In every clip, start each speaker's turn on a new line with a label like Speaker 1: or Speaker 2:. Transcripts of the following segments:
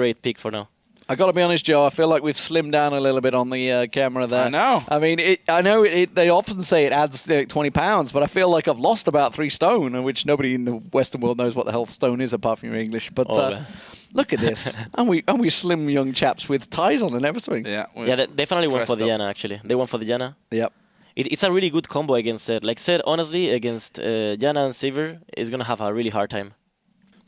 Speaker 1: great pick for now.
Speaker 2: I got to be honest, Joe. I feel like we've slimmed down a little bit on the camera there.
Speaker 3: I know.
Speaker 2: I mean, they often say it adds like 20 pounds, but I feel like I've lost about 3 stone, which nobody in the Western world knows what the hell stone is apart from your English. But look at this, and we slim young chaps with ties on and everything.
Speaker 3: Yeah.
Speaker 1: They definitely went for the Yana. Actually, they went for the Yana.
Speaker 2: Yep.
Speaker 1: It's a really good combo against Zed. Like Zed, honestly, against Yana and Sivir is gonna have a really hard time.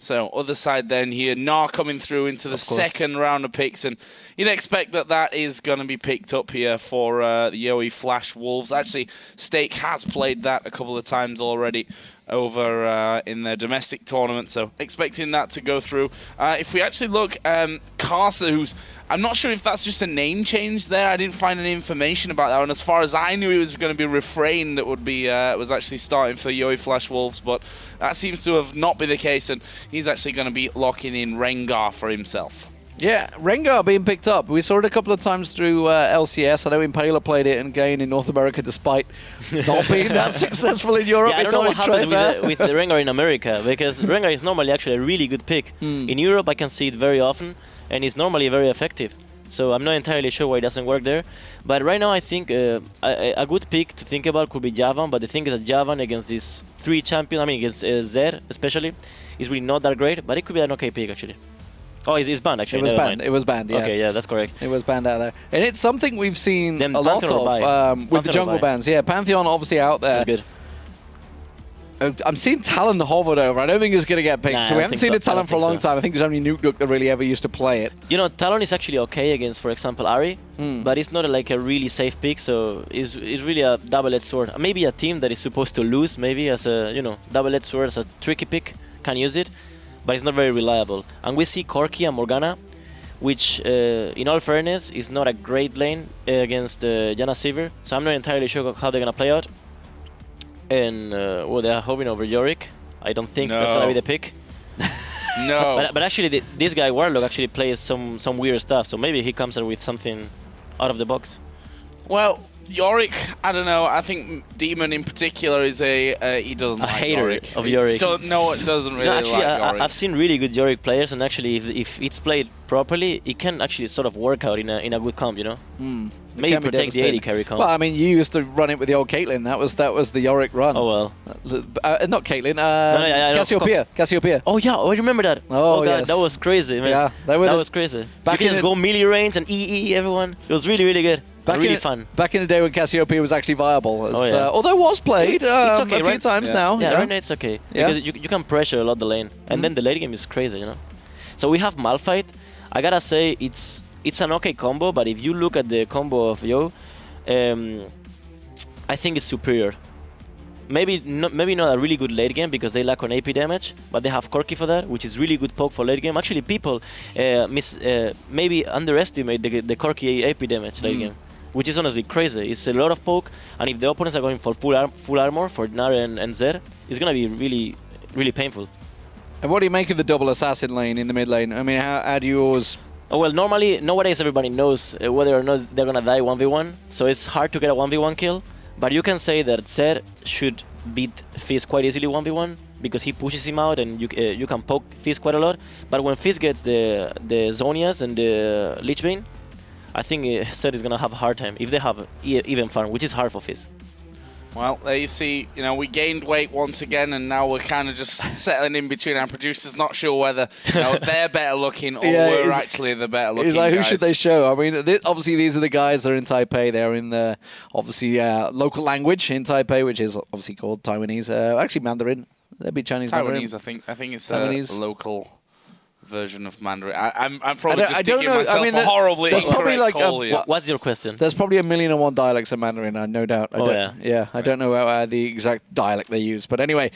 Speaker 3: So, other side then here, Gnar coming through into the second round of picks, and you'd expect that is going to be picked up here for the Yowie Flash Wolves. Actually, Stake has played that a couple of times already over in their domestic tournament, so expecting that to go through. If we actually look, Karsa, who's... I'm not sure if that's just a name change there. I didn't find any information about that. And as far as I knew, it was going to be Refrain that would be was actually starting for Yowie Flash Wolves, but that seems to have not been the case, and he's actually going to be locking in Rengar for himself.
Speaker 2: Yeah, Rengar being picked up. We saw it a couple of times through LCS. I know Impaler played it again in North America despite not being that successful in Europe.
Speaker 1: Yeah, I don't know what happens with the Rengar in America, because Rengar is normally actually a really good pick. In Europe, I can see it very often, and it's normally very effective. So I'm not entirely sure why it doesn't work there. But right now I think a good pick to think about could be Javan, but the thing is that Javan against these 3 champions, I mean against Zed especially, is really not that great, but it could be an okay pick actually. Oh, it's banned actually.
Speaker 2: It was banned. It was banned, yeah.
Speaker 1: Okay, yeah, that's correct.
Speaker 2: It was banned out there. And it's something we've seen
Speaker 1: Then
Speaker 2: a lot of with the jungle bans. Yeah, Pantheon obviously out there.
Speaker 1: That's good.
Speaker 2: I'm seeing Talon hovered over. I don't think he's going to get picked. So we haven't seen a Talon for a long time. I think there's only Nuke that really ever used to play it.
Speaker 1: You know, Talon is actually okay against, for example, Ahri, but it's not like a really safe pick, so it's really a double-edged sword. Maybe a team that is supposed to lose, maybe as a, double-edged sword as a tricky pick, can use it, but it's not very reliable. And we see Corki and Morgana, which, in all fairness, is not a great lane against Yana Sivir, so I'm not entirely sure how they're going to play out. And, they're hovering over Yorick. I don't think that's going to be the pick.
Speaker 3: No.
Speaker 1: But actually, this guy, Warlock, actually plays some weird stuff, so maybe he comes up with something out of the box.
Speaker 3: Well, Yorick, I don't know. I think Demon in particular is he doesn't like
Speaker 1: hater
Speaker 3: Yorick.
Speaker 1: of Yorick.
Speaker 3: No, it doesn't really
Speaker 1: actually,
Speaker 3: like Yorick.
Speaker 1: I've seen really good Yorick players, and actually, if it's played properly, it can actually sort of work out in a good comp, Maybe protect the 80 carry comp.
Speaker 2: Well, I mean, you used to run it with the old Caitlyn. That was the Yorick run.
Speaker 1: Oh, well.
Speaker 2: Not Caitlyn. Cassiopeia.
Speaker 1: Oh, yeah. I remember that.
Speaker 2: Oh,
Speaker 1: God,
Speaker 2: yes.
Speaker 1: That was crazy, man.
Speaker 2: Yeah,
Speaker 1: that was crazy. You can just go melee range and EE everyone. It was really, really good. Really fun.
Speaker 2: Back in the day when Cassiopeia was actually viable.
Speaker 1: Yeah.
Speaker 2: Although was played
Speaker 1: it's okay,
Speaker 2: a few times now.
Speaker 1: Yeah, right now it's okay. Because you can pressure a lot the lane. And then the late game is crazy, So we have Malphite. I gotta say, it's an okay combo, but if you look at the combo of Yo, I think it's superior. Maybe not a really good late game because they lack on AP damage, but they have Corki for that, which is really good poke for late game. Actually, people maybe underestimate the Corki AP damage late game, which is honestly crazy. It's a lot of poke, and if the opponents are going for full armor for Gnar and Zed, it's gonna be really, really painful.
Speaker 2: And what do you make of the double assassin lane in the mid lane? I mean, how do you always...
Speaker 1: Oh, well, nowadays everybody knows whether or not they're gonna die 1v1, so it's hard to get a 1v1 kill. But you can say that Zed should beat Fizz quite easily 1v1 because he pushes him out and you can poke Fizz quite a lot. But when Fizz gets the Zonias and the Lich Bane, I think Zed is gonna have a hard time if they have even farm, which is hard for Fizz.
Speaker 3: Well, there you see, we gained weight once again, and now we're kind of just settling in between our producers, not sure whether they're better looking or we're actually the better looking
Speaker 2: guys.
Speaker 3: who
Speaker 2: should they show? I mean, obviously these are the guys that are in Taipei. They're in the, obviously, local language in Taipei, which is obviously called Taiwanese. Actually, Mandarin. That'd be Chinese Mandarin.
Speaker 3: Taiwanese, I think it's Taiwanese. A local version of Mandarin. I'm probably just digging myself a horribly incorrect hole here.
Speaker 1: What's your question?
Speaker 2: There's probably 1,000,001 dialects of Mandarin, no doubt. I don't know the exact dialect they use. But anyway,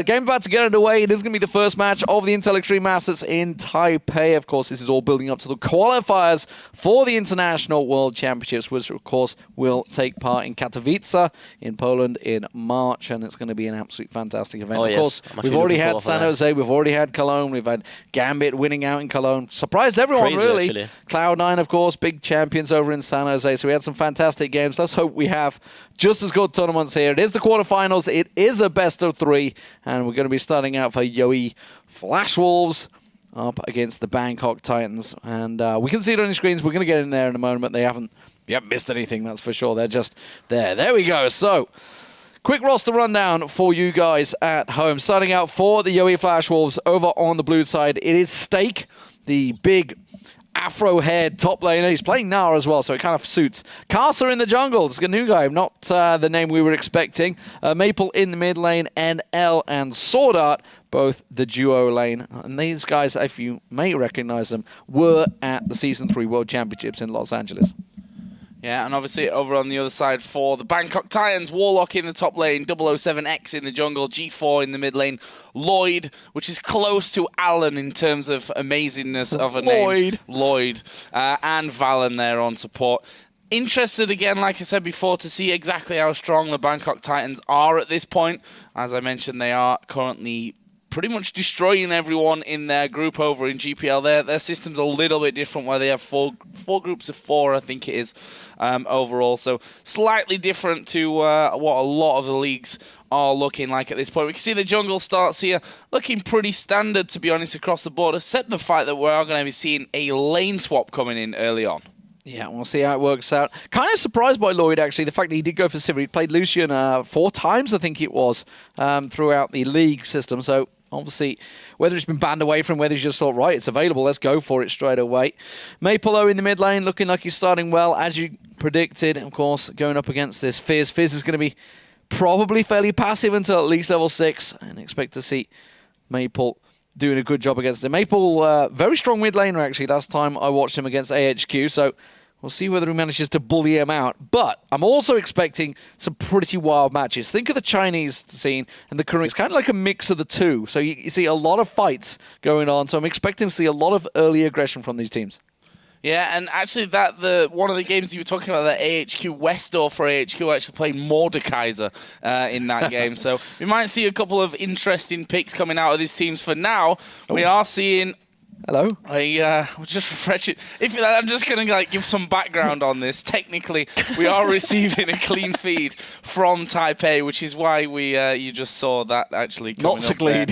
Speaker 2: game about to get underway. It is going to be the first match of the Intel Extreme Masters in Taipei. Of course, this is all building up to the qualifiers for the International World Championships, which, of course, will take part in Katowice in Poland in March. And it's going to be an absolute fantastic event. Of course, we've already had San Jose, we've already had Cologne, we've had Gambit winning out in Cologne. Surprised everyone, really. Actually. Cloud9, of course, big champions over in San Jose. So we had some fantastic games. Let's hope we have just as good tournaments here. It is the quarterfinals. It is a best of 3. And we're going to be starting out for Yowie Flash Wolves up against the Bangkok Titans. And we can see it on your screens. We're going to get in there in a moment. They haven't missed anything, that's for sure. They're just there. There we go. So, quick roster rundown for you guys at home. Starting out for the Yowie Flash Wolves over on the blue side, it is Steak, the big afro-haired top laner. He's playing Nara as well, so it kind of suits. Karsa in the jungle. It's a new guy, not the name we were expecting. Maple in the mid lane, NL and Sword Art, both the duo lane. And these guys, if you may recognize them, were at the Season 3 World Championships in Los Angeles.
Speaker 3: Yeah, and obviously over on the other side for the Bangkok Titans, Warlock in the top lane, 007X in the jungle, G4 in the mid lane, Lloyd, which is close to Alan in terms of amazingness of a name. Lloyd. And Valen there on support. Interested again, like I said before, to see exactly how strong the Bangkok Titans are at this point. As I mentioned, they are currently pretty much destroying everyone in their group over in GPL. Their system's a little bit different, where they have four groups of 4, I think it is, overall. So slightly different to what a lot of the leagues are looking like at this point. We can see the jungle starts here looking pretty standard, to be honest, across the board, except the fact that we are going to be seeing a lane swap coming in early on.
Speaker 2: Yeah, we'll see how it works out. Kind of surprised by Lloyd, actually, the fact that he did go for Sivir. He played Lucian 4 times, I think it was, throughout the league system. So obviously, whether it's been banned away from, whether he's just thought, right, it's available, let's go for it straight away. Maypolo in the mid lane, looking like he's starting well, as you predicted. Of course, going up against this Fizz. Fizz is going to be probably fairly passive until at least level 6, and expect to see Maple doing a good job against him. Maple, very strong mid laner, actually, last time I watched him against AHQ, so we'll see whether he manages to bully him out. But I'm also expecting some pretty wild matches. Think of the Chinese scene and the Korean. It's kind of like a mix of the two. So you see a lot of fights going on. So I'm expecting to see a lot of early aggression from these teams.
Speaker 3: Yeah, and actually one of the games you were talking about, that AHQ Westdoor for AHQ actually played Mordekaiser in that game. So we might see a couple of interesting picks coming out of these teams. For now, we are seeing...
Speaker 2: Hello.
Speaker 3: I will just refresh it. I'm just going to give some background on this. Technically, we are receiving a clean feed from Taipei, which is why you just saw that actually coming
Speaker 2: Not so clean.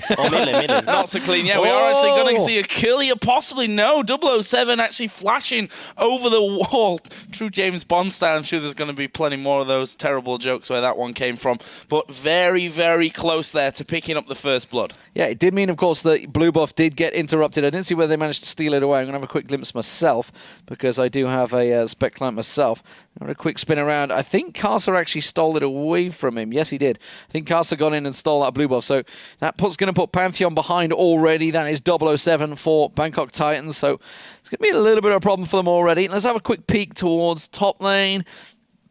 Speaker 3: Not so clean. Yeah, we are actually going to see a kill here, possibly. No, 007 actually flashing over the wall. True James Bond style. I'm sure there's going to be plenty more of those terrible jokes where that one came from. But very, very close there to picking up the first blood.
Speaker 2: Yeah, it did mean, of course, that blue buff did get interrupted. I didn't see whether they managed to steal it away. I'm going to have a quick glimpse myself, because I do have a spec client myself. I'm going to quick spin around. I think Karsa actually stole it away from him. Yes, he did. I think Karsa got in and stole that blue buff. So that going to put Pantheon behind already. That is 007 for Bangkok Titans. So it's going to be a little bit of a problem for them already. Let's have a quick peek towards top lane.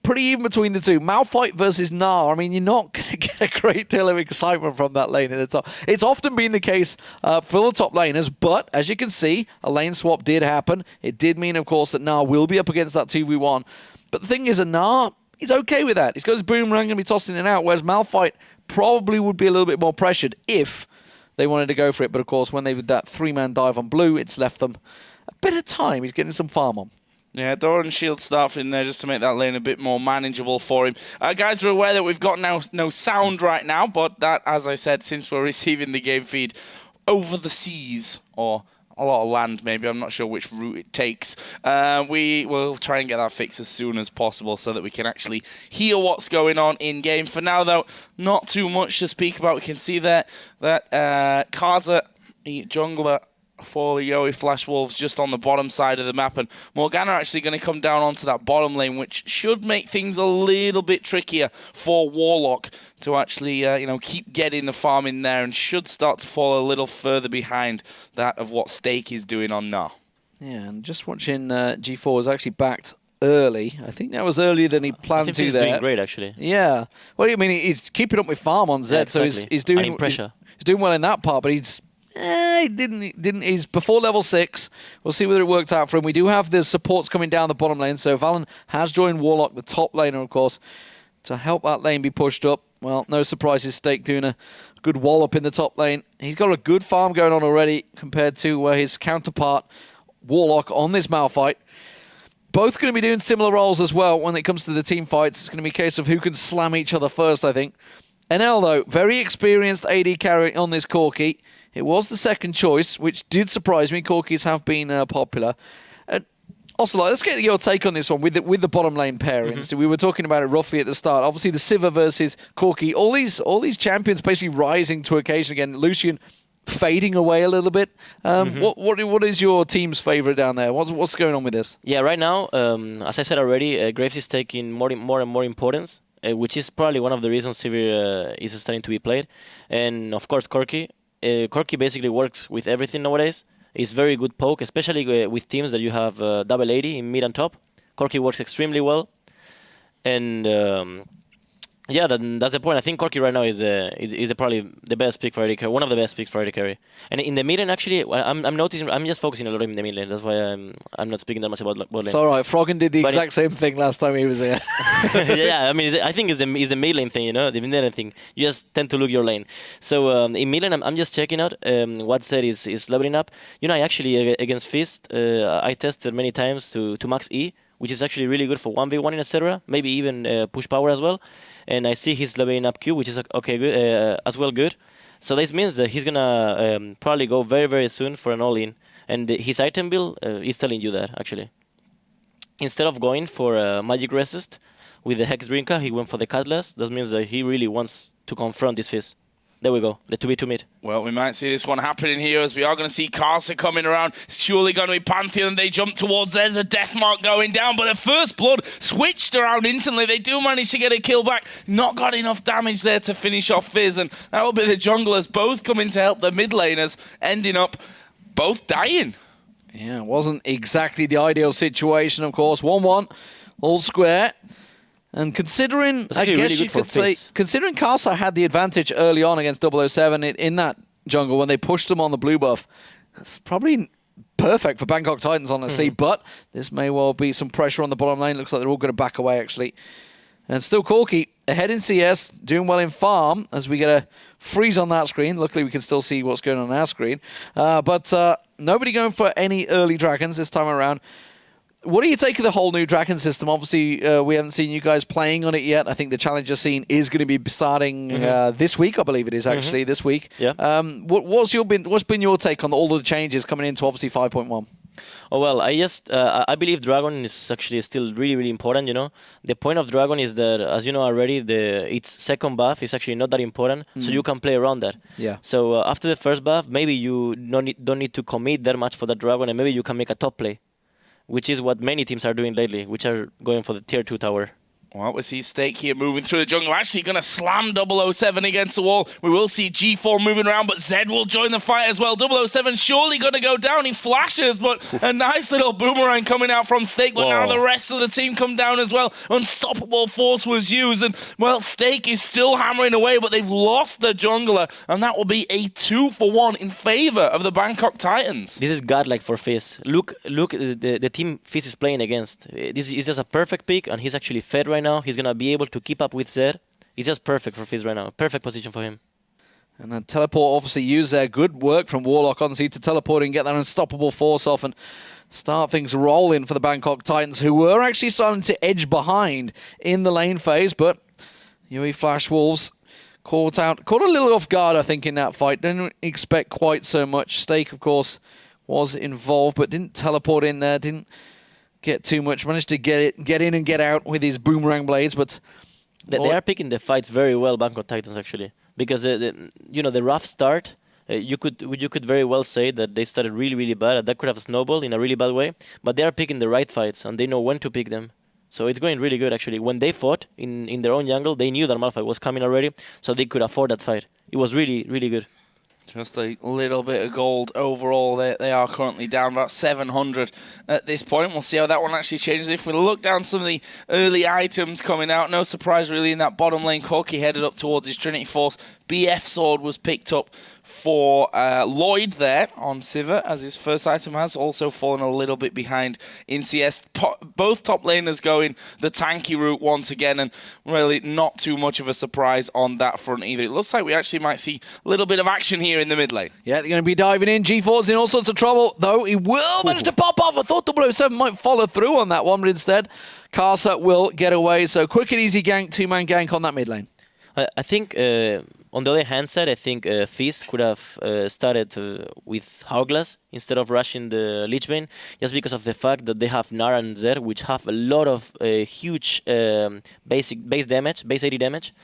Speaker 2: Pretty even between the two. Malphite versus Gnar. I mean, you're not going to get a great deal of excitement from that lane at the top. It's often been the case for the top laners, but as you can see, a lane swap did happen. It did mean, of course, that Gnar will be up against that 2v1. But the thing is, Gnar, he's okay with that. He's got his boomerang and be tossing it out, whereas Malphite probably would be a little bit more pressured if they wanted to go for it. But of course, when they did that 3-man dive on blue, it's left them a bit of time. He's getting some farm on.
Speaker 3: Yeah, Doran Shield staff in there just to make that lane a bit more manageable for him. Guys, we're aware that we've got no sound right now, but that, as I said, since we're receiving the game feed over the seas, or a lot of land maybe, I'm not sure which route it takes, we will try and get that fixed as soon as possible so that we can actually hear what's going on in-game. For now, though, not too much to speak about. We can see that Karsa, jungler, for the Yowie Flash Wolves just on the bottom side of the map, and Morgana actually going to come down onto that bottom lane, which should make things a little bit trickier for Warlock to actually keep getting the farm in there, and should start to fall a little further behind that of what Stake is doing on now.
Speaker 2: Yeah, and just watching G4 was actually backed early. I think that was earlier than he planned to.
Speaker 1: He's
Speaker 2: there.
Speaker 1: doing great, actually.
Speaker 2: Yeah. Well, I mean, he's keeping up with farm on Zed,
Speaker 1: exactly.
Speaker 2: So he's doing
Speaker 1: and pressure.
Speaker 2: He's doing well in that part, but he didn't. He's before level 6. We'll see whether it worked out for him. We do have the supports coming down the bottom lane, so Valen has joined Warlock, the top laner, of course, to help that lane be pushed up. Well, no surprises. Stake doing a good wallop in the top lane. He's got a good farm going on already compared to his counterpart, Warlock, on this Malphite. Both going to be doing similar roles as well when it comes to the team fights. It's going to be a case of who can slam each other first, I think. NL, though, very experienced AD carry on this Corki. It was the second choice, which did surprise me. Corkis have been popular. Also, let's get your take on this one with the bottom lane pairings. So we were talking about it roughly at the start. Obviously, the Siva versus Corki. All these champions basically rising to occasion again. Lucian fading away a little bit. What is your team's favorite down there? What's going on with this?
Speaker 1: Yeah, right now, as I said already, Graves is taking more and more importance, which is probably one of the reasons Sivir is starting to be played. And of course, Corki. Corki basically works with everything nowadays. He's very good poke, especially with teams that you have double 80 in mid and top. Corki works extremely well. And yeah, that's the point. I think Corki right now is probably the best pick for AD carry, one of the best picks for AD carry. And in the mid lane, actually, I'm noticing, I'm just focusing a lot in the mid lane. That's why I'm not speaking that much about bot lane.
Speaker 2: It's all right. Froggen did the exact same thing last time he was here.
Speaker 1: Yeah, I mean, I think it's the mid lane thing, the mid lane thing. You just tend to look your lane. So in mid lane, I'm just checking out what set is leveling up. I actually, against Fist, I tested many times to max E, which is actually really good for 1v1 etc. Maybe even push power as well. And I see he's leveling up Q, which is okay, good as well, good. So this means that he's gonna probably go very, very soon for an all-in. And his item build is telling you that, actually. Instead of going for Magic Resist with the Hex Drinker, he went for the Cutlass. That means that he really wants to confront this Fizz. There we go, the 2v2 mid.
Speaker 3: Well, we might see this one happening here as we are going to see Karsa coming around. It's surely going to be Pantheon. They jump towards. There's a death mark going down, but the first blood switched around instantly. They do manage to get a kill back. Not got enough damage there to finish off Fizz, and that will be the junglers both coming to help the mid laners, ending up both dying.
Speaker 2: Yeah, it wasn't exactly the ideal situation, of course. 1-1, all square. And considering, I guess
Speaker 1: really
Speaker 2: you could say, considering Karsa had the advantage early on against 007 in that jungle when they pushed him on the blue buff, that's probably perfect for Bangkok Titans, honestly. But this may well be some pressure on the bottom lane. Looks like they're all going to back away, actually. And still Corki ahead in CS, doing well in farm as we get a freeze on that screen. Luckily, we can still see what's going on our screen. But nobody going for any early dragons this time around. What do you take of the whole new Dragon system? Obviously, we haven't seen you guys playing on it yet. I think the Challenger scene is going to be starting this week. I believe it is actually this week.
Speaker 1: Yeah.
Speaker 2: What's been your take on all of the changes coming into obviously 5.1?
Speaker 1: Oh well, I believe Dragon is actually still really, really important. The point of Dragon is that, as you know already, its second buff is actually not that important, so you can play around that.
Speaker 2: Yeah.
Speaker 1: So after the first buff, maybe you don't need to commit that much for the Dragon, and maybe you can make a top play, which is what many teams are doing lately, which are going for the tier 2 tower.
Speaker 3: Well, we see Stake here moving through the jungle. Actually going to slam 007 against the wall. We will see G4 moving around, but Zed will join the fight as well. 007 surely going to go down. He flashes, but a nice little boomerang coming out from Stake. But now the rest of the team come down as well. Unstoppable force was used. And, well, Stake is still hammering away, but they've lost the jungler. And that will be a 2-for-1 in favor of the Bangkok Titans.
Speaker 1: This is godlike for Fizz. Look the team Fizz is playing against. This is just a perfect pick, and he's actually fed right now. He's going to be able to keep up with Zed. It's just perfect for Fizz right now. Perfect position for him.
Speaker 2: And then teleport obviously used their good work from Warlock on to teleport and get that unstoppable force off and start things rolling for the Bangkok Titans, who were actually starting to edge behind in the lane phase, but UE Flash Wolves caught a little off guard, I think, in that fight. Didn't expect quite so much. Stake, of course, was involved, but didn't teleport in there, didn't get too much, managed to get in and get out with his boomerang blades, but
Speaker 1: they are picking the fights very well, Bangkok Titans, actually, because the rough start, you could very well say that they started really, really bad. That could have snowballed in a really bad way, but they are picking the right fights and they know when to pick them. So it's going really good, actually. When they fought in their own jungle, they knew that Malphite was coming already, so they could afford that fight. It was really, really good.
Speaker 3: Just a little bit of gold overall. They are currently down about 700 at this point. We'll see how that one actually changes. If we look down some of the early items coming out, no surprise really in that bottom lane. Corki headed up towards his Trinity Force. BF Sword was picked up for Lloyd there on Siva, as his first item has also fallen a little bit behind in CS. Both top laners going the tanky route once again, and really not too much of a surprise on that front either. It looks like we actually might see a little bit of action here in the mid lane.
Speaker 2: Yeah, they're going to be diving in. G4's in all sorts of trouble, though. He will manage to pop off. I thought 007 might follow through on that one, but instead, Karsa will get away. So quick and easy gank, two-man gank on that mid lane.
Speaker 1: I think on the other hand side, I think Fizz could have started with Hourglass instead of rushing the Lich Bane, just because of the fact that they have Nara and Zer, which have a lot of huge base damage, base 80 damage,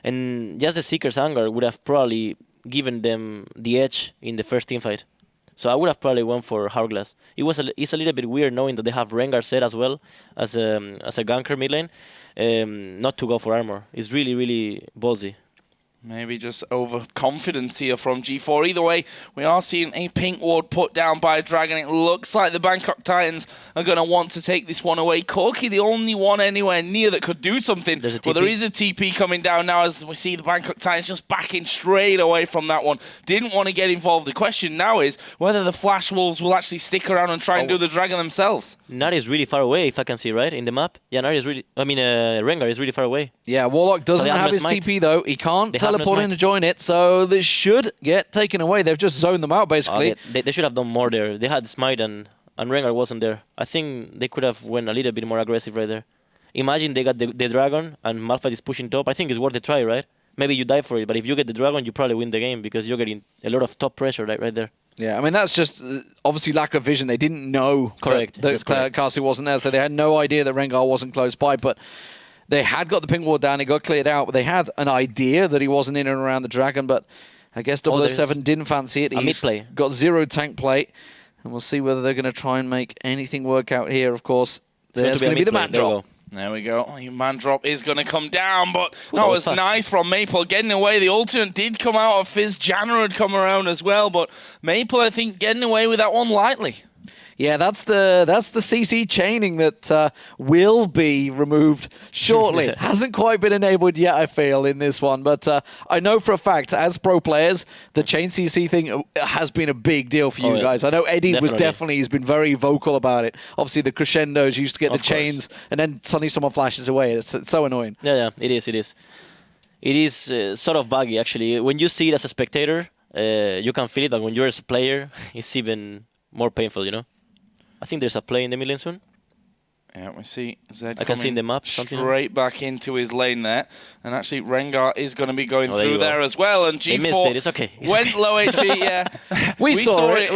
Speaker 1: and just the Seeker's Anger would have probably given them the edge in the first team fight. So I would have probably went for Hourglass. It's a little bit weird knowing that they have Rengar set as well as a ganker mid lane, not to go for armor. It's really, really ballsy.
Speaker 3: Maybe just overconfidence here from G4. Either way, we are seeing a pink ward put down by Dragon. It looks like the Bangkok Titans are going to want to take this one away. Corki, the only one anywhere near that could do something. But there is a TP coming down now as we see the Bangkok Titans just backing straight away from that one. Didn't want to get involved. The question now is whether the Flash Wolves will actually stick around and try and do the Dragon themselves.
Speaker 1: Nari is really far away, if I can see, right? In the map. Yeah, Nari is really... Rengar is really far away.
Speaker 2: Yeah, Warlock doesn't have his TP, though. He can't teleport in to join it, so this should get taken away. They've just zoned them out, basically.
Speaker 1: They should have done more there. They had Smite and Rengar wasn't there. I think they could have went a little bit more aggressive right there. Imagine they got the Dragon and Malphite is pushing top. I think it's worth a try, right? Maybe you die for it, but if you get the Dragon, you probably win the game because you're getting a lot of top pressure right there.
Speaker 2: Yeah, I mean, that's just obviously lack of vision. They didn't know that Cassie wasn't there, so they had no idea that Rengar wasn't close by, but they had got the ping ward down, it got cleared out, but they had an idea that he wasn't in and around the Dragon, but I guess 007 didn't fancy it. He's got 0 tank play, and we'll see whether they're going to try and make anything work out here, of course. There's going to be the man drop.
Speaker 3: There we go. Man drop is going to come down, but that was nice from Maple getting away. The ultimate did come out of Fizz. Janna had come around as well, but Maple, I think, getting away with that one lightly.
Speaker 2: Yeah, that's the CC chaining that will be removed shortly. Hasn't quite been enabled yet, I feel, in this one. But I know for a fact, as pro players, the chain CC thing has been a big deal for you guys. I know Eddie he's been very vocal about it. Obviously, the crescendos used to get the chains, and then suddenly someone flashes away. It's so annoying.
Speaker 1: Yeah, it is. It is sort of buggy, actually. When you see it as a spectator, you can feel it, but when you're a player, it's even more painful, you know? I think there's a play in the mid lane soon.
Speaker 3: Yeah, we see Zed
Speaker 1: I can see in the map
Speaker 3: straight back into his lane there. And actually, Rengar is going to be going through there as well. And G4
Speaker 1: missed it. It's okay.
Speaker 3: Went low HP, yeah. we saw it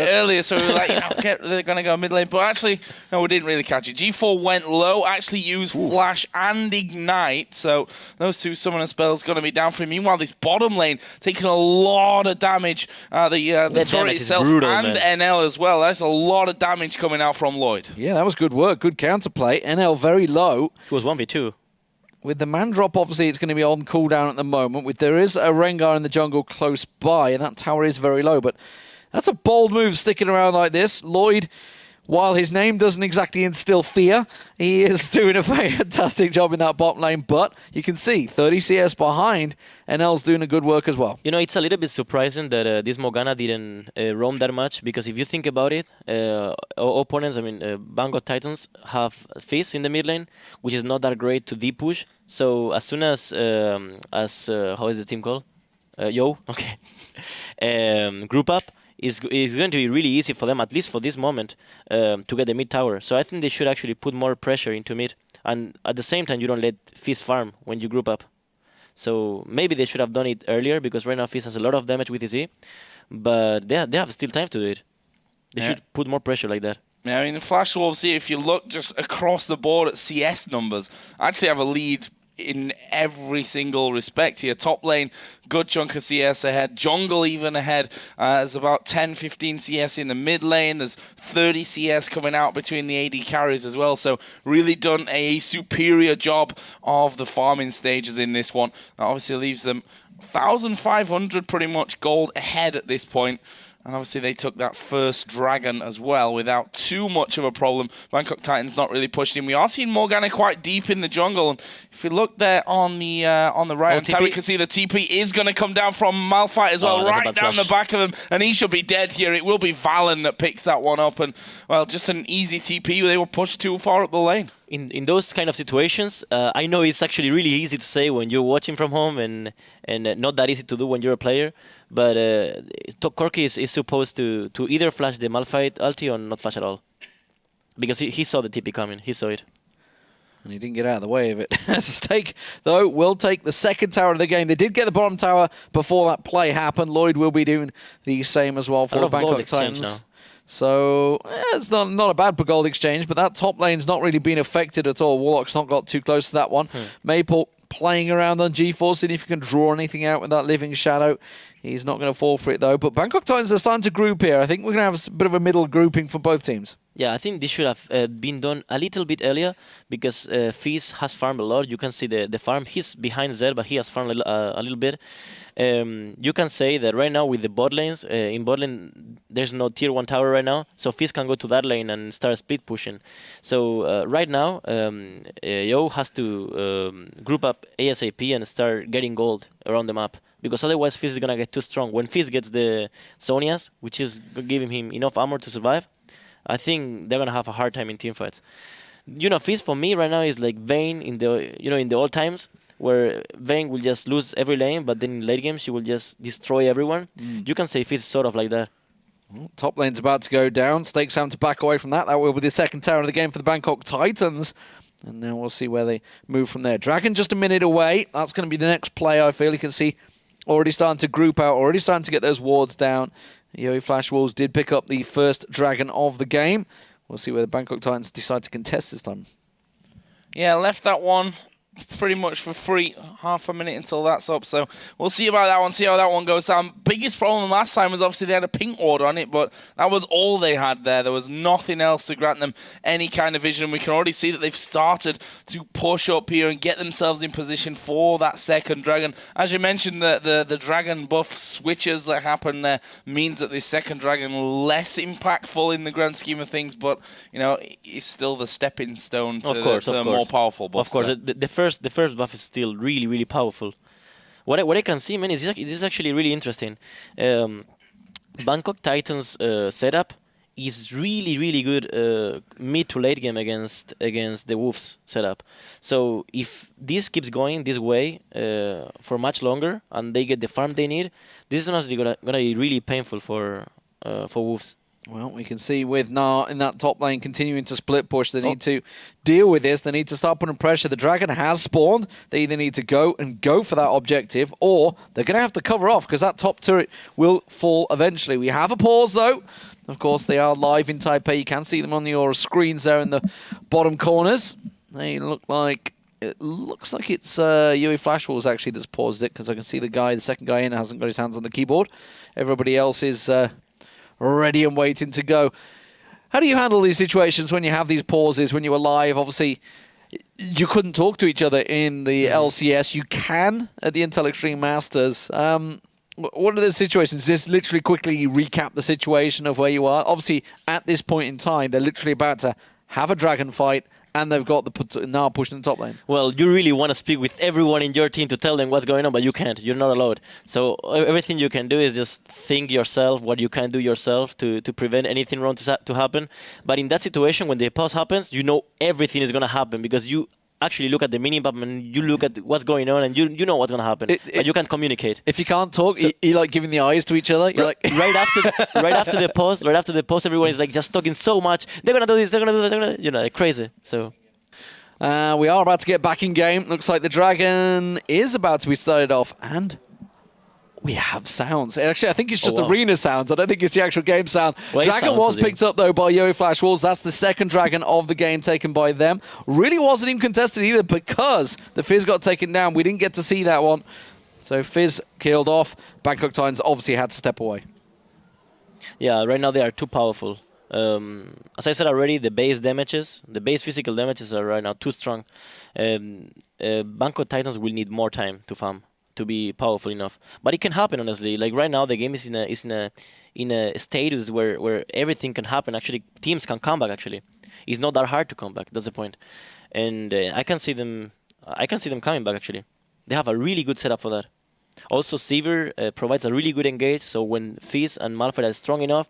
Speaker 3: earlier, so we were like, they're going to go mid lane. But actually, no, we didn't really catch it. G4 went low, actually used Flash and Ignite. So those two summoner spells going to be down for him. Meanwhile, this bottom lane taking a lot of damage. The turret itself brutal, and NL as well. That's a lot of damage coming out from Lloyd.
Speaker 2: Yeah, that was good work. Good counterplay. NL very low.
Speaker 1: It was 1v2.
Speaker 2: With the man drop, obviously, it's going to be on cooldown at the moment. There is a Rengar in the jungle close by, and that tower is very low. But that's a bold move sticking around like this. Lloyd, while his name doesn't exactly instill fear, he is doing a fantastic job in that bot lane. But you can see 30 CS behind, NL's doing a good work as well.
Speaker 1: You know, it's a little bit surprising that this Morgana didn't roam that much, because if you think about it, opponents, Bangkok Titans have Fizz in the mid lane, which is not that great to deep push. So as soon as how is the team called? Group up, is going to be really easy for them, at least for this moment, to get the mid tower. So I think they should actually put more pressure into mid. And at the same time, you don't let Fizz farm when you group up. So maybe they should have done it earlier, because right now Fizz has a lot of damage with his E. But they have still time to do it. They should put more pressure like that.
Speaker 3: Yeah, I mean, the Flash Wolves here, if you look just across the board at CS numbers, actually have a lead in every single respect here. Top lane, good chunk of CS ahead. Jungle even ahead. There's about 10-15 CS in the mid lane. There's 30 CS coming out between the AD carries as well. So really done a superior job of the farming stages in this one. That obviously leaves them 1,500 pretty much gold ahead at this point. And obviously they took that first Dragon as well without too much of a problem. Bangkok Titans not really pushed in. We are seeing Morgana quite deep in the jungle. And if we look there on the right-hand side, we can see the TP is going to come down from Malphite as well, right down the back of him. And he should be dead here. It will be Valen that picks that one up. And, well, just an easy TP. They were pushed too far up the lane.
Speaker 1: In those kind of situations, I know it's actually really easy to say when you're watching from home, and not that easy to do when you're a player. But Corki is supposed to either flash the Malphite ulti or not flash at all, because he saw the TP coming. He saw it.
Speaker 2: And he didn't get out of the way of it. Stake, though, will take the second tower of the game. They did get the bottom tower before that play happened. Lloyd will be doing the same as well for the Bangkok Titans. Now. So, it's not a bad gold exchange, but that top lane's not really been affected at all. Warlock's not got too close to that one. Maple playing around on G4, seeing if he can draw anything out with that Living Shadow. He's not going to fall for it, though. But Bangkok Titans are starting to group here. I think we're going to have a bit of a middle grouping for both teams.
Speaker 1: Yeah, I think this should have been done a little bit earlier because Fizz has farmed a lot. You can see the farm. He's behind Zed, but he has farmed a little bit. You can say that right now with the bot lanes, in bot lane, there's no tier 1 tower right now, so Fizz can go to that lane and start split pushing. So right now, Yo has to group up ASAP and start getting gold around the map, because otherwise Fizz is going to get too strong. When Fizz gets the Sonias, which is giving him enough armor to survive, I think they're going to have a hard time in teamfights. Fizz for me right now is like Vayne in the old times, where Vayne will just lose every lane, but then in late game she will just destroy everyone. You can say Fizz is sort of like that.
Speaker 2: Well, top lane's about to go down. Stakes having to back away from that. That will be the second tower of the game for the Bangkok Titans. And now we'll see where they move from there. Dragon just a minute away. That's going to be the next play, I feel. You can see already starting to group out, already starting to get those wards down. Yowie Flash Wolves did pick up the first Dragon of the game. We'll see where the Bangkok Titans decide to contest this time.
Speaker 3: Yeah, left that one pretty much for free, half a minute until that's up, so we'll see about that one, see how that one goes down. Biggest problem last time was obviously they had a pink ward on it, but that was all they had there. There was nothing else to grant them any kind of vision. We can already see that they've started to push up here and get themselves in position for that second dragon. As you mentioned, the dragon buff switches that happen there means that this second dragon less impactful in the grand scheme of things, but it's still the stepping stone to the more powerful buffs.
Speaker 1: Of course, the first buff is still really, really powerful. What I can see, man, is this is actually really interesting. Bangkok Titans setup is really, really good mid to late game against the Wolves setup. So if this keeps going this way for much longer and they get the farm they need, this is honestly gonna be really painful for Wolves.
Speaker 2: Well, we can see with Na in that top lane continuing to split push. They need to deal with this. They need to start putting pressure. The Dragon has spawned. They either need to go for that objective, or they're going to have to cover off because that top turret will fall eventually. We have a pause, though. Of course, they are live in Taipei. You can see them on your screens there in the bottom corners. They look like... It looks like it's Yowie Flash Wolves actually that's paused it, because I can see the second guy in, hasn't got his hands on the keyboard. Everybody else is... ready and waiting to go. How do you handle these situations when you have these pauses, when you are live? Obviously, you couldn't talk to each other in the LCS. You can at the Intel Extreme Masters. What are the situations? Just literally quickly recap the situation of where you are. Obviously, at this point in time, they're literally about to have a dragon fight, and they've got now pushing the top lane.
Speaker 1: Well, you really want to speak with everyone in your team to tell them what's going on, but you can't. You're not allowed. So everything you can do is just think yourself what you can do yourself to prevent anything wrong to happen. But in that situation, when the pause happens, you know everything is going to happen because you actually look at the mini map and you look at what's going on and you know what's going to happen, but you can't communicate.
Speaker 2: If you can't talk, so, you like giving the eyes to each other. You're like
Speaker 1: right after the post, everyone is like just talking so much. They're gonna do this. They're gonna do that. They're gonna, like crazy. So.
Speaker 2: We are about to get back in game. Looks like the Dragon is about to be started off, and we have sounds. Actually, I think it's just arena sounds. I don't think it's the actual game sound. Dragon was picked up, though, by Yowie Flash Wolves. That's the second Dragon of the game taken by them. Really wasn't even contested either because the Fizz got taken down. We didn't get to see that one. So Fizz killed off. Bangkok Titans obviously had to step away.
Speaker 1: Yeah, right now they are too powerful. As I said already, the base physical damages are right now too strong. Bangkok Titans will need more time to farm to be powerful enough. But it can happen, honestly. Like right now, the game is in a status where everything can happen. Actually, teams can come back. Actually, it's not that hard to come back. That's the point. And I can see them coming back. Actually, they have a really good setup for that. Also, Seaver provides a really good engage. So when Fizz and Malphite are strong enough,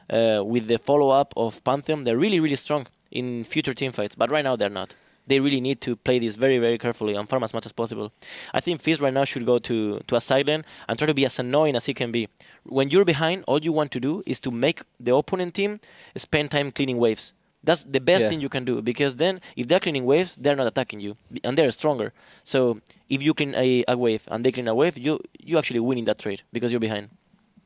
Speaker 1: with the follow-up of Pantheon, they're really, really strong in future teamfights. But right now, they're not. They really need to play this very, very carefully and farm as much as possible. I think Fizz right now should go to a side lane and try to be as annoying as he can be. When you're behind, all you want to do is to make the opponent team spend time cleaning waves. That's the best thing you can do, because then if they're cleaning waves, they're not attacking you, and they're stronger. So if you clean a wave and they clean a wave, you actually win in that trade because you're behind.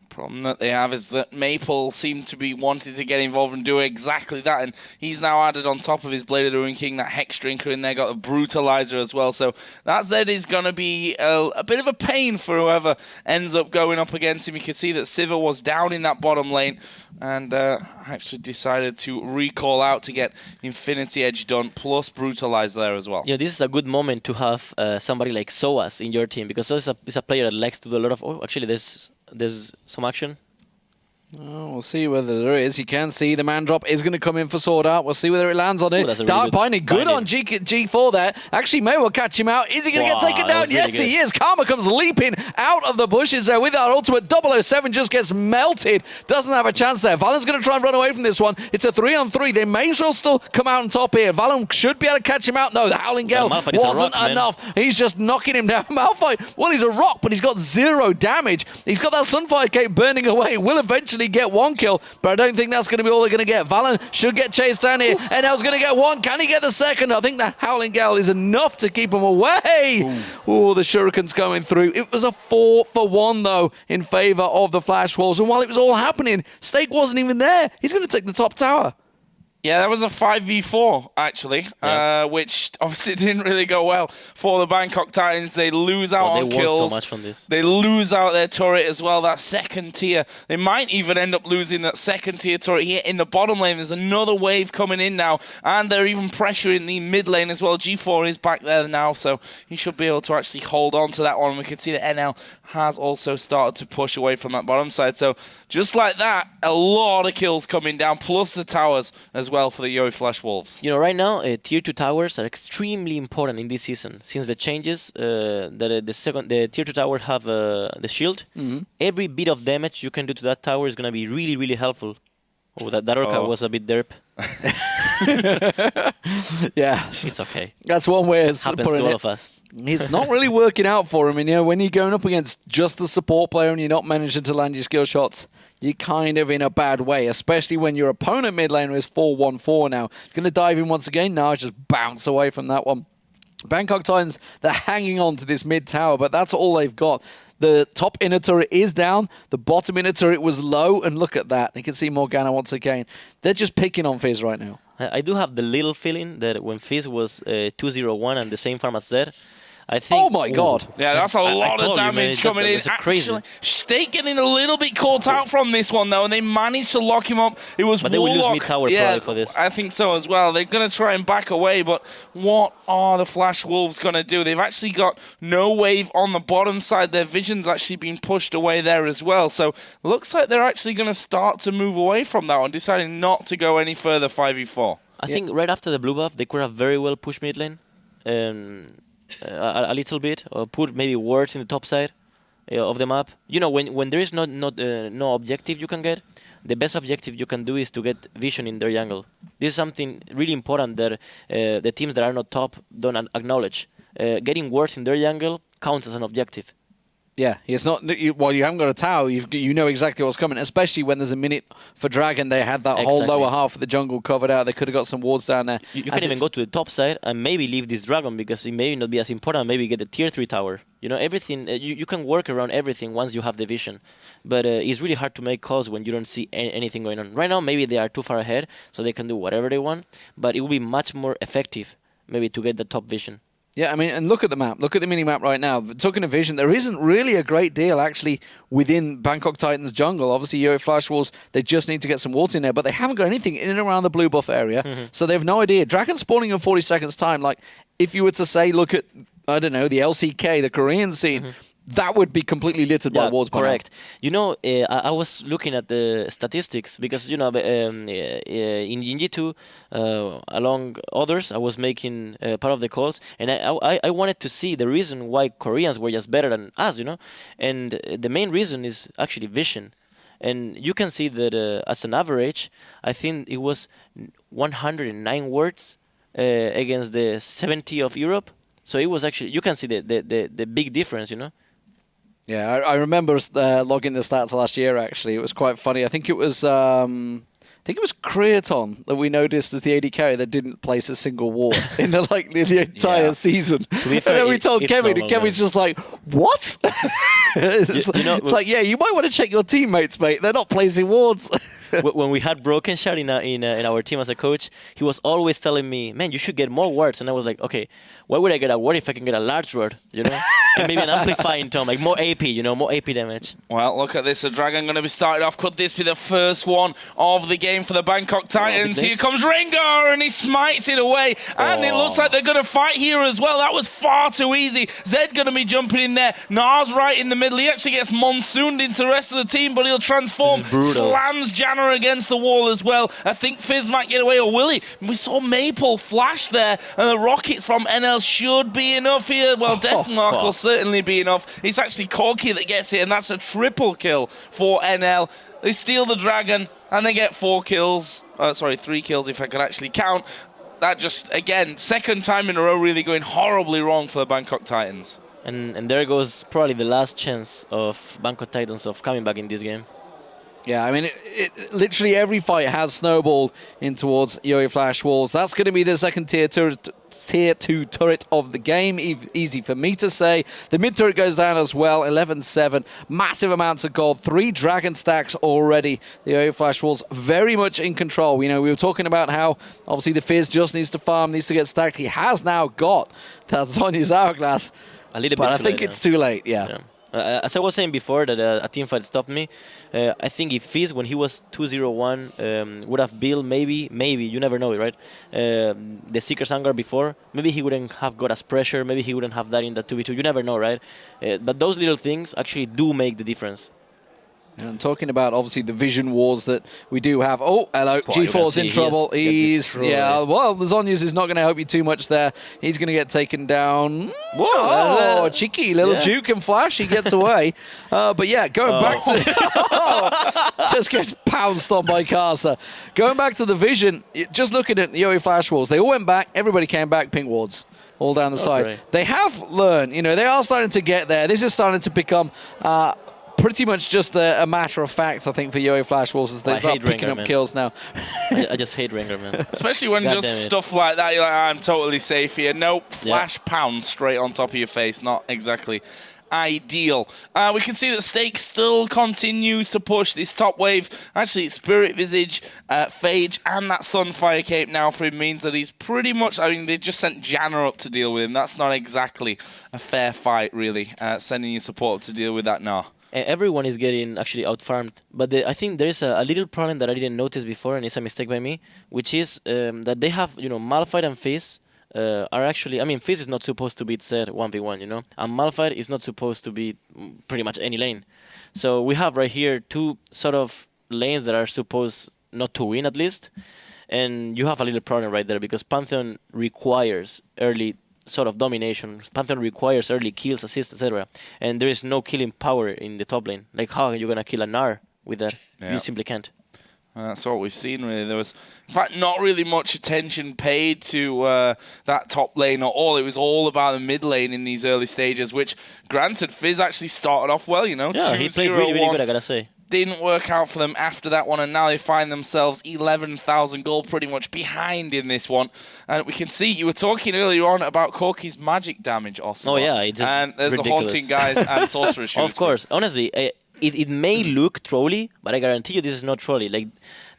Speaker 3: Problem that they have is that Maple seemed to be wanting to get involved and do exactly that, and he's now added on top of his Blade of the Ruin King that Hex Drinker in there, got a Brutalizer as well, so that Zed is going to be a bit of a pain for whoever ends up going up against him. You can see that Sivir was down in that bottom lane and actually decided to recall out to get Infinity Edge done, plus Brutalize there as well.
Speaker 1: Yeah, this is a good moment to have somebody like Soas in your team, because Soas is a player that likes to do a lot of... Oh, actually, there's some action.
Speaker 2: Oh, we'll see whether there is. You can see the man drop is going to come in for Sword Art. We'll see whether it lands on it.
Speaker 1: Ooh,
Speaker 2: Dark Binding, good on G4 there. Actually, may well catch him out. Is he going to get taken down? Yes, he is. Karma comes leaping out of the bushes there with that ultimate. 007 just gets melted. Doesn't have a chance there. Valen's going to try and run away from this one. It's a 3-on-3. They may as well still come out on top here. Valen should be able to catch him out. No, the Howling Gale wasn't enough. He's just knocking him down. Malphite, well, he's a rock, but he's got 0 damage. He's got that Sunfire Cape burning away. Will eventually get 1 kill. But I don't think that's going to be all they're going to get. Valen should get chased down here. NL's going to get 1. Can he get the second? I think the Howling Gale is enough to keep him away. Oh, the Shuriken's coming through. It was a 4-for-1, though, in favor of the Flash Wolves. And while it was all happening, Stake wasn't even there. He's going to take the top tower.
Speaker 3: Yeah, that was a 5v4, actually, which obviously didn't really go well for the Bangkok Titans. They lose out on kills.
Speaker 1: Won so much from this.
Speaker 3: They lose out their turret as well, that second tier. They might even end up losing that second tier turret here in the bottom lane. There's another wave coming in now, and they're even pressuring the mid lane as well. G4 is back there now, so he should be able to actually hold on to that one. We can see that NL has also started to push away from that bottom side. So just like that, a lot of kills coming down, plus the towers as well for the Yowie Flash Wolves.
Speaker 1: You know, right now, tier 2 towers are extremely important in this season. Since the changes, the tier 2 towers have the shield. Every bit of damage you can do to that tower is going to be really, really helpful. Oh, that Orca was a bit derp.
Speaker 2: Yeah.
Speaker 1: It's okay.
Speaker 2: That's one way of
Speaker 1: happens to all of us.
Speaker 2: It's not really working out for him. And, you know, when you're going up against just the support player and you're not managing to land your skill shots, you're kind of in a bad way, especially when your opponent mid laner is 4-1-4 now. Going to dive in once again. Now just bounce away from that one. Bangkok Titans, they're hanging on to this mid tower, but that's all they've got. The top inner turret is down. The bottom inner turret was low, and look at that. You can see Morgana once again. They're just picking on Fizz right now.
Speaker 1: I do have the little feeling that when Fizz was 2-0-1 and the same farm as Zed, I think...
Speaker 2: Oh my god.
Speaker 3: Yeah, that's a lot of damage coming in. Actually, Stake getting a little bit caught out from this one, though, and they managed to lock him up. It was
Speaker 1: But they will lose mid-tower probably for this.
Speaker 3: I think so as well. They're going to try and back away, but what are the Flash Wolves going to do? They've actually got no wave on the bottom side. Their vision's actually been pushed away there as well. So looks like they're actually going to start to move away from that one, deciding not to go any further 5v4.
Speaker 1: I think right after the blue buff, they could have very well pushed mid lane. A little bit, or put maybe wards in the top side of the map. You know, when there is no objective you can get, the best objective you can do is to get vision in their jungle. This is something really important that the teams that are not top don't acknowledge. Getting wards in their jungle counts as an objective.
Speaker 2: Yeah, it's not. Well, you haven't got a tower. You know exactly what's coming, especially when there's a minute for Dragon. They had that whole lower half of the jungle covered out. They could have got some wards down there.
Speaker 1: You can even go to the top side and maybe leave this Dragon because it may not be as important. Maybe get the tier 3 tower. You know, everything. You can work around everything once you have the vision. But it's really hard to make calls when you don't see anything going on. Right now, maybe they are too far ahead, so they can do whatever they want. But it will be much more effective, maybe, to get the top vision.
Speaker 2: Yeah, I mean, and look at the map. Look at the mini-map right now. Talking of vision, there isn't really a great deal, actually, within Bangkok Titans jungle. Obviously, Yowie Flash Wolves, they just need to get some wards in there, but they haven't got anything in and around the blue buff area, so they have no idea. Dragon spawning in 40 seconds time, like, if you were to say, look at, I don't know, the LCK, the Korean scene, that would be completely littered by wards.
Speaker 1: Correct. You know, I was looking at the statistics because, you know, in G2, along others, I was making part of the calls, and I wanted to see the reason why Koreans were just better than us, you know, and the main reason is actually vision. And you can see that as an average, I think it was 109 words against the 70 of Europe. So it was actually, you can see the big difference, you know.
Speaker 2: Yeah, I remember logging the stats last year, actually. It was quite funny. I think it was I think it was Creaton that we noticed as the AD carry that didn't place a single ward in the entire season. And then we told Kevin, and Kevin's just like, what? It's like, yeah, you might want to check your teammates, mate. They're not placing wards.
Speaker 1: When we had Broken Shot in our team as a coach, he was always telling me, man, you should get more wards. And I was like, okay, why would I get a ward if I can get a large ward, you know? And maybe an amplifying tome, like more AP, you know, more AP damage.
Speaker 3: Well, look at this. The Dragon going to be started off. Could this be the first one of the game for the Bangkok Titans? Here comes Rengar, and he smites it away. And it looks like they're going to fight here as well. That was far too easy. Zed going to be jumping in there. Nars right in the middle. He actually gets monsooned into the rest of the team, but he'll transform. Slams Janna against the wall as well. I think Fizz might get away, or will he? We saw Maple flash there, and the rockets from NL should be enough here. Well, Deathmark will certainly be enough. It's actually Corki that gets it, and that's a triple kill for NL. They steal the Dragon, and they get 4 kills. Sorry, 3 kills if I can actually count. That just, again, second time in a row really going horribly wrong for the Bangkok Titans.
Speaker 1: And there goes probably the last chance of Bangkok Titans of coming back in this game.
Speaker 2: Yeah, I mean, literally every fight has snowballed in towards Yo-Yo Flash Wolves. That's going to be the second tier 2 turret of the game. Easy for me to say. The mid turret goes down as well, 11-7. Massive amounts of gold. 3 dragon stacks already. The Yo-Yo Flash Wolves very much in control. You know, we were talking about how, obviously, the Fizz just needs to farm, needs to get stacked. He has now got that Zhonya's Hourglass.
Speaker 1: A little bit
Speaker 2: but I think it's too late, yeah.
Speaker 1: As I was saying before, that a team fight stopped me. I think if Fizz, when he was 2-0-1, would have built maybe, you never know it, right? The Seeker's Anger before, maybe he wouldn't have got us pressure, maybe he wouldn't have that in the 2v2, you never know, right? But those little things actually do make the difference.
Speaker 2: And talking about, obviously, the vision wars that we do have. Oh, hello. G4's in trouble. Well, the Zhonya's is not going to help you too much there. He's going to get taken down. Whoa, cheeky little Duke and Flash. He gets away. But yeah, going back to... just gets pounced on by Casa. Going back to the vision, just looking at the Yo-Yo Flash wars, they all went back. Everybody came back, pink wards. All down the side.
Speaker 1: Great.
Speaker 2: They have learned, you know, they are starting to get there. This is starting to become... pretty much just a matter of fact, I think, for Yo-Yo Flash Wolves as they start picking up kills now.
Speaker 1: I just hate Rengar, man.
Speaker 3: Especially when just stuff like that, you're like, I'm totally safe here. Nope, Flash pounds straight on top of your face. Not exactly ideal. We can see that Stake still continues to push this top wave. Actually, Spirit Visage, Phage, and that Sunfire Cape now for him means that he's pretty much... I mean, they just sent Janna up to deal with him. That's not exactly a fair fight, really, sending your support up to deal with that now.
Speaker 1: Everyone is getting actually out-farmed, but I think there is a little problem that I didn't notice before, and it's a mistake by me, which is that they have, you know, Malphite and Fizz are actually... I mean, Fizz is not supposed to beat Zed 1v1, you know, and Malphite is not supposed to beat pretty much any lane. So we have right here 2 sort of lanes that are supposed not to win, at least, and you have a little problem right there, because Pantheon requires early sort of domination. Pantheon requires early kills, assists, etc. And there is no killing power in the top lane. Like, how are you going to kill a Gnar with that? You simply can't.
Speaker 3: That's what we've seen, really. There was, in fact, not really much attention paid to that top lane at all. It was all about the mid lane in these early stages, which, granted, Fizz actually started off well, you know.
Speaker 1: Yeah, he played really, really good, I gotta say.
Speaker 3: Didn't work out for them after that one, and now they find themselves 11,000 gold pretty much behind in this one. And we can see, you were talking earlier on about Corki's magic damage, also.
Speaker 1: Oh, yeah, it's just
Speaker 3: and there's
Speaker 1: ridiculous.
Speaker 3: the Haunting guys and Sorcerer Shoes.
Speaker 1: Of course. Honestly, it may look trolly, but I guarantee you this is not trolly. Like,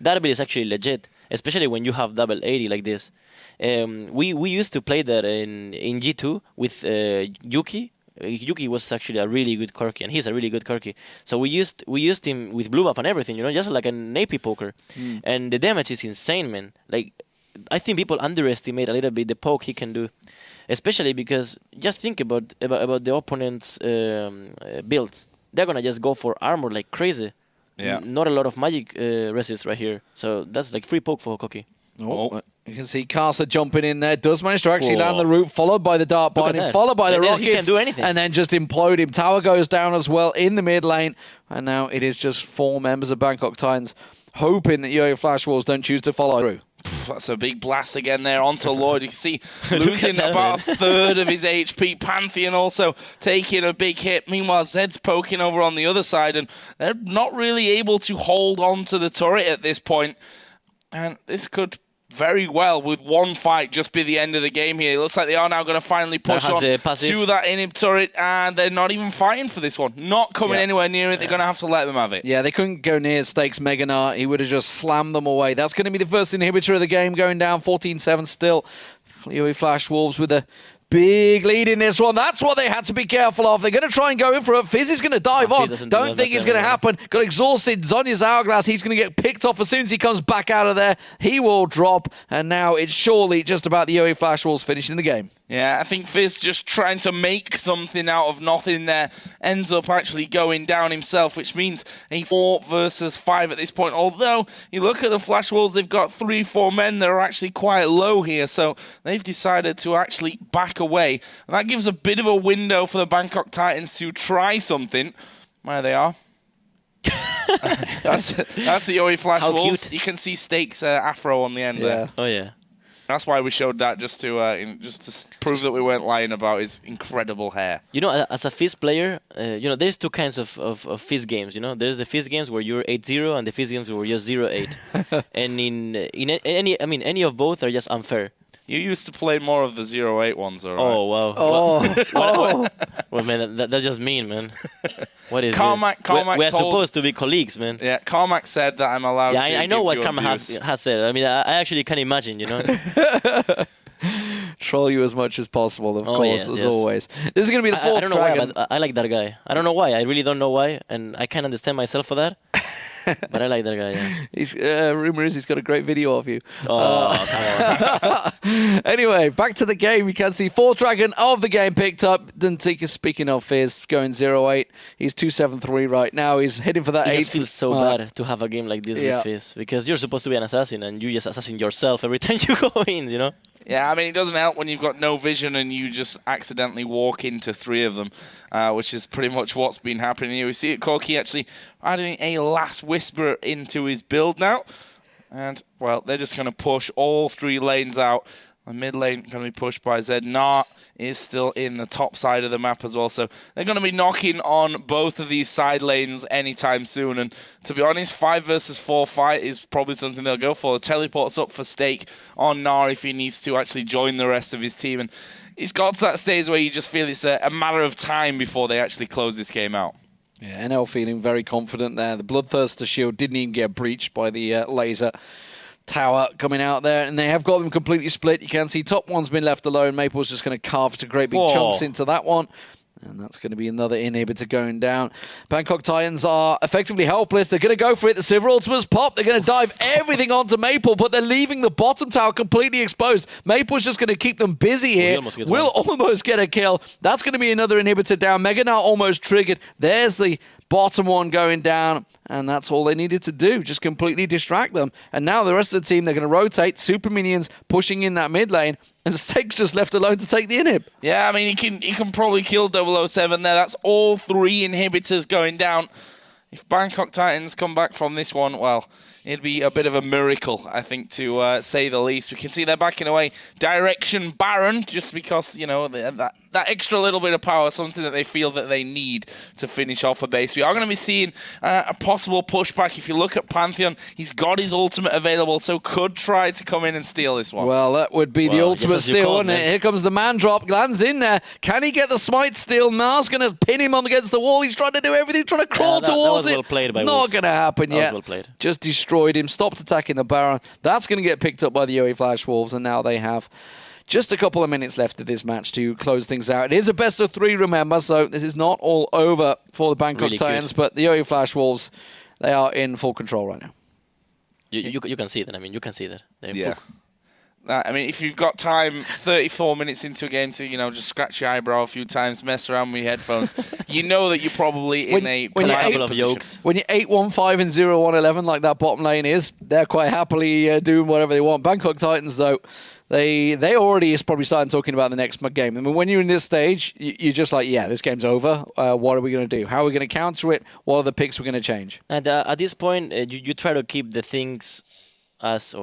Speaker 1: that ability is actually legit, especially when you have double 80 like this. We used to play that in G2 with Yuki. Yuki was actually a really good Corki, and he's a really good Corki. So we used him with blue buff and everything, you know, just like an AP poker. And the damage is insane, man. Like, I think people underestimate a little bit the poke he can do, especially because just think about the opponent's builds. They're gonna just go for armor like crazy.
Speaker 3: Yeah.
Speaker 1: Not a lot of magic resist right here, so that's like free poke for Corki.
Speaker 2: You can see Casa jumping in there. Does manage to actually land the root, followed by the Dark Binding, followed by the Rockets.
Speaker 1: He can do anything.
Speaker 2: And then just implode him. Tower goes down as well in the mid lane. And now it is just 4 members of Bangkok Titans hoping that Yo-Yo Flash Wolves don't choose to follow through.
Speaker 3: That's a big blast again there onto Lloyd. You can see losing about a third of his HP. Pantheon also taking a big hit. Meanwhile, Zed's poking over on the other side, and they're not really able to hold on to the turret at this point. And this could very well, with one fight, just be the end of the game here. It looks like they are now going to finally push on to that inhib turret, and they're not even fighting for this one. Not coming anywhere near it. They're going to have to let them have it.
Speaker 2: Yeah, they couldn't go near Stakes Meganar. He would have just slammed them away. That's going to be the first inhibitor of the game, going down 14-7 still. Flewy Flash Wolves with a big lead in this one. That's what they had to be careful of. They're going to try and go in for it. Fizz is going to dive on. Don't think it's going to happen. Got exhausted. Zonya's Hourglass. He's going to get picked off as soon as he comes back out of there. He will drop. And now it's surely just about the OE Flash Wolves finishing the game.
Speaker 3: Yeah, I think Fizz just trying to make something out of nothing there ends up actually going down himself, which means a 4 versus 5 at this point. Although, you look at the Flash Wolves, they've got 3-4 men that are actually quite low here, so they've decided to actually back away. And that gives a bit of a window for the Bangkok Titans to try something. There they are. that's the OE Flash Wolves. Cute. You can see Stakes afro on the end there.
Speaker 1: Oh, yeah.
Speaker 3: That's why we showed that, just to prove that we weren't lying about his incredible hair.
Speaker 1: You know, as a Fizz player, there's two kinds of Fizz games. There's the Fizz games where you're 8-0 and the Fizz games where you're 0-8. And any of both are just unfair.
Speaker 3: You used to play more of the 0-8 ones, all right?
Speaker 1: Oh, wow. Well, man, that's just mean, man. What is
Speaker 3: Carmack
Speaker 1: we're supposed to be colleagues, man.
Speaker 3: Yeah, Carmack said that I'm allowed to.
Speaker 1: Yeah, I know what Carmack has said. I mean, I actually can imagine,
Speaker 2: Troll you as much as possible, of course, as always. This is going to be the fourth dragon.
Speaker 1: Why, I like that guy. I don't know why. I really don't know why, and I can't understand myself for that. But I like that guy, yeah.
Speaker 2: He's rumor is he's got a great video of you.
Speaker 1: Oh, come
Speaker 2: on. Anyway, back to the game. You can see fourth dragon of the game picked up. Dantika, speaking of Fizz, going 0-8. He's 2-7-3 right now. He's heading for that 8th.
Speaker 1: It just feels so bad to have a game like this with Fizz, because you're supposed to be an assassin and you just assassin yourself every time you go in,
Speaker 3: Yeah, I mean, it doesn't help when you've got no vision and you just accidentally walk into 3 of them, which is pretty much what's been happening here. We see it, Corki actually adding a last whisper into his build now. And, well, they're just going to push all 3 lanes out. The mid lane going to be pushed by Zed. Nar is still in the top side of the map as well. So they're going to be knocking on both of these side lanes anytime soon. And to be honest, 5 versus 4 fight is probably something they'll go for. The teleport's up for stake on Nar if he needs to actually join the rest of his team. And it's got to that stage where you just feel it's a matter of time before they actually close this game out.
Speaker 2: Yeah, NL feeling very confident there. The Bloodthirster shield didn't even get breached by the laser tower coming out there, and they have got them completely split. You can see top one's been left alone. Maple's just going to carve to great big chunks into that one. And that's going to be another inhibitor going down. Bangkok Titans are effectively helpless. They're going to go for it. The Silver Ultimates pop. They're going to dive everything onto Maple, but they're leaving the bottom tower completely exposed. Maple's just going to keep them busy here. Will almost get a kill. That's going to be another inhibitor down. Meganar almost triggered. There's the bottom one going down, and that's all they needed to do. Just completely distract them. And now the rest of the team, they're going to rotate. Super Minions pushing in that mid lane. And Stakes just left alone to take the inhib.
Speaker 3: Yeah, I mean, he can probably kill 007 there. That's all 3 inhibitors going down. If Bangkok Titans come back from this one, well, it'd be a bit of a miracle, I think, to say the least. We can see they're backing away. Direction Baron, just because, that extra little bit of power, something that they feel that they need to finish off a base. We are going to be seeing a possible pushback. If you look at Pantheon, he's got his ultimate available, so could try to come in and steal this one.
Speaker 2: Well, that would be the ultimate steal, wouldn't it? Here comes the man drop, lands in there. Can he get the smite steal? Nar's going to pin him on against the wall. He's trying to do everything, trying to crawl towards
Speaker 1: that was well played by
Speaker 2: Not going to happen yet.
Speaker 1: Well played.
Speaker 2: Just destroyed him, stopped attacking the Baron. That's going to get picked up by the OE Flash Wolves, and now they have just a couple of minutes left of this match to close things out. It is a best of 3, remember, so this is not all over for the Bangkok Titans, but the OE Flash Wolves, they are in full control right now.
Speaker 1: You can see that. I mean, you can see that. They're in full.
Speaker 3: I mean, if you've got time, 34 minutes into a game to, just scratch your eyebrow a few times, mess around with your headphones, you know that you're probably in a couple of yokes.
Speaker 2: When you're 8-1-5 and 0-1-11 like that bottom lane is, they're quite happily doing whatever they want. Bangkok Titans, though, they already is probably starting talking about the next game. I mean, when you're in this stage, you're just like, yeah, this game's over. What are we going to do? How are we going to counter it? What are the picks we're going to change?
Speaker 1: And at this point, you try to keep the things as...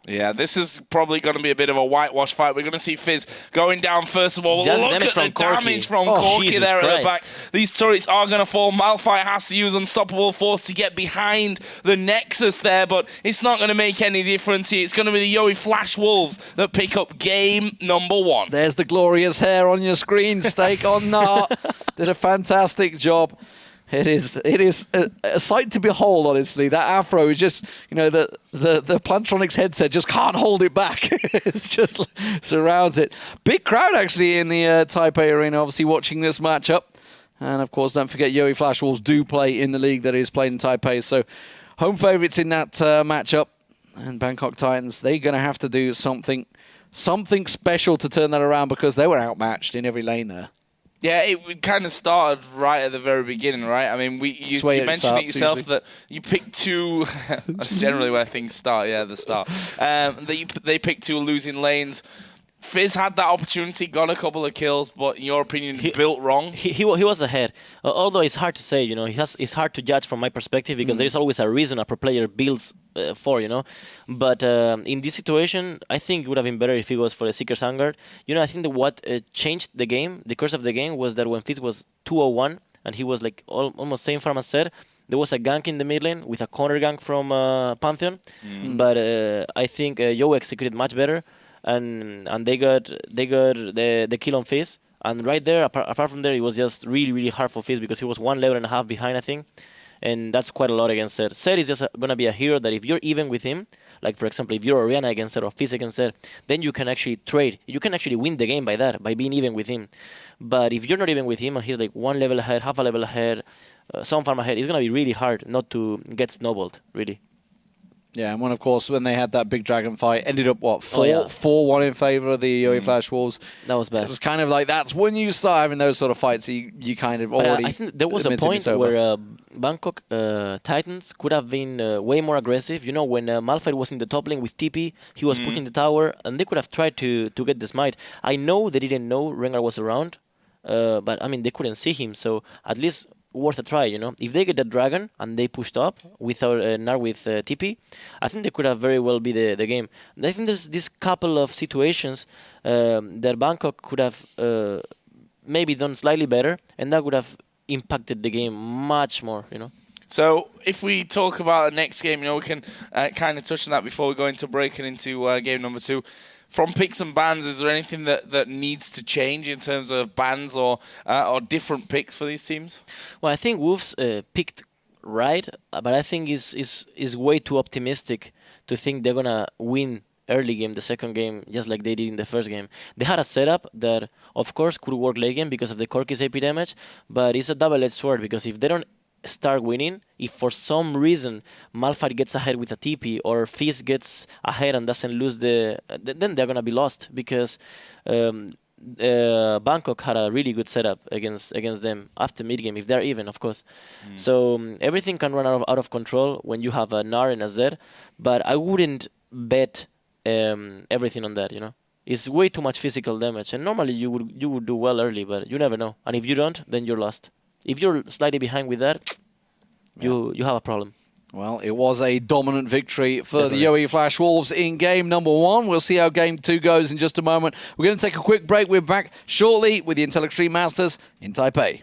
Speaker 3: Yeah, this is probably going to be a bit of a whitewash fight. We're going to see Fizz going down first of all.
Speaker 1: Just
Speaker 3: Look
Speaker 1: damage
Speaker 3: at the
Speaker 1: from Corki.
Speaker 3: damage from
Speaker 1: Oh,
Speaker 3: Corki
Speaker 1: Jesus
Speaker 3: there at the
Speaker 1: Christ.
Speaker 3: back. These turrets are going to fall. Malphite has to use Unstoppable Force to get behind the Nexus there, but it's not going to make any difference here. It's going to be the Yowie Flash Wolves that pick up game number 1.
Speaker 2: There's the glorious hair on your screen, Steak on Nah. Did a fantastic job. It is a sight to behold, honestly. That afro is just, you know, the Plantronics headset just can't hold it back. It's just surrounds it. Big crowd, actually, in the Taipei Arena, obviously watching this matchup. And, of course, don't forget, Yowie Flash Wolves do play in the league that is played in Taipei. So, home favourites in that matchup. And Bangkok Titans, they're going to have to do something special to turn that around because they were outmatched in every lane there.
Speaker 3: Yeah, it kind of started right at the very beginning, right? I mean, you mentioned it yourself usually. That you pick two. That's generally where things start. Yeah, the start. They picked 2 losing lanes. Fizz had that opportunity, got a couple of kills, but in your opinion, built wrong.
Speaker 1: He was ahead. Although it's hard to say, you know, it's hard to judge from my perspective because there's always a reason a pro player builds for, you know. But in this situation, I think it would have been better if he was for the Seeker's Vanguard. You know, I think that what changed the game, the course of the game, was that when Fizz was 201 and he was like almost same farm as Zed, there was a gank in the mid lane with a counter gank from Pantheon. But I think Yo executed much better. And they got the kill on Fizz, and right there, apart from there, it was just really hard for Fizz because he was 1.5 levels behind, I think, and that's quite a lot against Zed. Zed is just gonna be a hero that if you're even with him, like for example, if you're Orianna against Zed or Fizz against Zed, then you can actually trade. You can actually win the game by being even with him. But if you're not even with him and he's like 1 level ahead, half a level ahead, some farm ahead, it's gonna be really hard not to get snowballed, really.
Speaker 2: Yeah, and of course, when they had that big dragon fight, ended up, 4-1 in favour of the Yowie Flash Wolves.
Speaker 1: That was bad.
Speaker 2: It was kind of like, that's when you start having those sort of fights, you kind of already...
Speaker 1: I think there was a point where Bangkok Titans could have been way more aggressive. You know, when Malphite was in the top lane with TP, he was pushing the tower, and they could have tried to get the smite. I know they didn't know Rengar was around, but, I mean, they couldn't see him, so at least... worth a try, you know. If they get the dragon and they pushed up without Nar with TP, I think they could have very well be the game. And I think there's this couple of situations that Bangkok could have maybe done slightly better, and that would have impacted the game much more, you know.
Speaker 3: So if we talk about the next game, you know, we can kind of touch on that before we go into break and into game number 2. From picks and bans, is there anything that needs to change in terms of bans or different picks for these teams?
Speaker 1: Well, I think Wolves picked right, but I think is way too optimistic to think they're gonna win early game, the second game, just like they did in the first game. They had a setup that, of course, could work late game because of the Corki's AP damage, but it's a double-edged sword because if they don't start winning, if for some reason Malphite gets ahead with a TP or Fizz gets ahead and doesn't lose then they're gonna be lost because Bangkok had a really good setup against them after mid game if they're even, of course. So everything can run out of control when you have a Gnar and a Zed, but I wouldn't bet everything on that, you know. It's way too much physical damage, and normally you would do well early, but you never know. And if you don't, then you're lost. If you're slightly behind with that, you have a problem.
Speaker 2: Well, it was a dominant victory for the Yowie Flash Wolves in game number 1. We'll see how game 2 goes in just a moment. We're going to take a quick break. We're back shortly with the Intel Extreme Masters in Taipei.